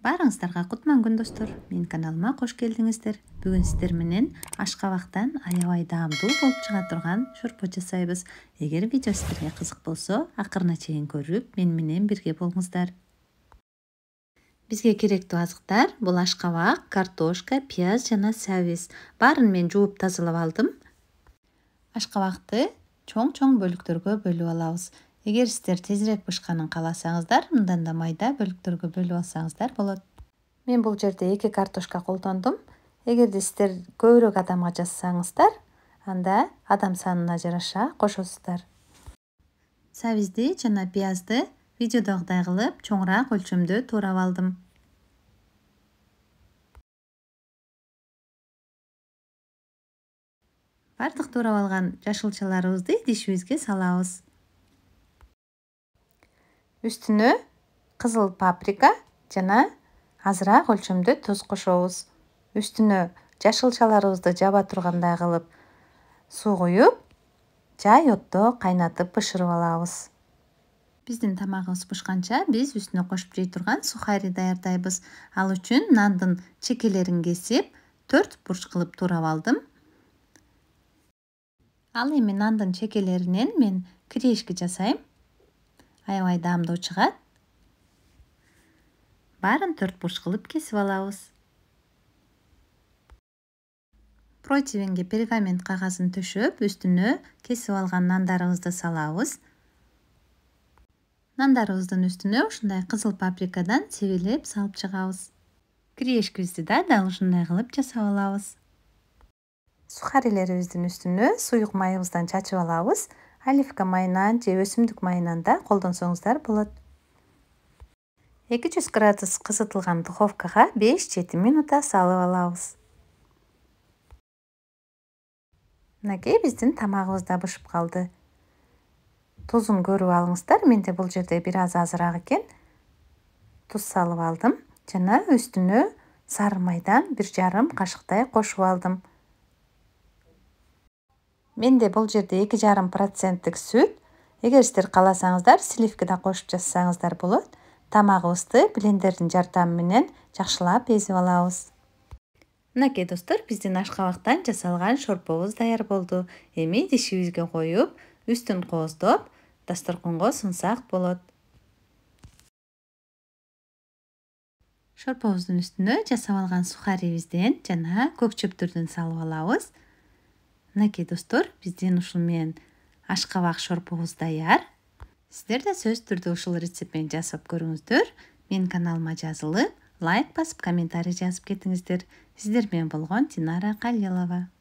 Барыңыздарга кутман күн достор. Мен каналыма кош келдиңиздер. Бүгүн сиздер менен ашкабактан аябай даамдуу болуп чыга турган шорпо жасайбыз. Эгер видео сиздерге кызык болсо, акырына чейин көрүп, мен менен бирге болуңуздар. Бизге керектүү азыктар бул ашкабак, картошка, пияз жана сабиз. Баарын мен жууп тазалап алдым. Ашкабакты чоң бөлүктөргө бөлүп алабыз. Эгер сиздер тезирээк бышканын кааласаңыздар, мындан да майда бөлүктөргө бөлүп алсаңыздар болот. Мен бул жерде 2 картошка колдондум. Эгерде сиздер көбүрөөк адамга жасасаңыздар, анда адам санына жараша кошосуздар. Сабизди жана пиязды видеодогудай кылып чоңураак өлчөмдө туурап алдым. Бардык туурап алган жашылчаларыбызды идишибизге салабыз. Үстүнө кызыл паприка жана азыраак өлчөмдө туз кошобуз. Үстүнө жашылчаларыбызды жаба тургандай кылып суу куюп, жай отто кайнатып бышырып алабыз. Биздин тамагыбыз бышканча биз үстүнө кошуп жей турган сухари даярдайбыз. Ал үчүн нандын чекелерин кесип, 4 бурч кылып туурап алдым. Ал эми нандын чекелеринен мен кирешки жасайм. Аябай даамдуу чыгат. Баарын 4 бурч кылып кесип алабыз. Противенге пергамент кагазын төшөп, үстүнө кесип алган нандарыбызды салабыз. Нандарыбыздын үстүнө ушундай кызыл паприкадан себелеп салып чыгабыз. Кирешкибизди да дал ушундай кылып жасап алабыз. Сухарилерибиздин үстүнө суюк майыбыздан чачып алабыз. Оливка майынан же өсүмдүк майынан да колдонсоңуздар болот. 200 градус кызытылган духовкага 5-7 минутта салып алабыз. Мынакей биздин тамагыбыз да бышып калды. Тузун көрүп алыңыздар. Менде бул жерде бир аз азыраак экен. Туз салып алдым жана үстүнө сары майдан 1,5 кашыктай кошуп алдым. Менде бул жерде 2,5% сүт. Эгер сиздер кааласаңыздар, сливки да кошуп жасасаңыздар болот. Тамагыбызды блендердин жардамы менен жакшылап эзип алабыз. Мынакей достор, биздин ашкабактан жасалган шорпобуз даяр болду. Эми идишибизге коюп, үстүн кооздоп, дасторконго сунсак болот. Шорпобуздун үстүнө жасап алган сухарибизден жана көк чөптөрдөн салып алабыз. Мынакей достор, биздин ушул менен ашкабак шорпобуз даяр. Сиздер да сөзсүз түрдө ушул рецептин жасап көрүңүздөр. Менин каналыма жазылып, лайк басып, комментарий жазып кетиңиздер. Сиздер менен болгон Динара Калилова.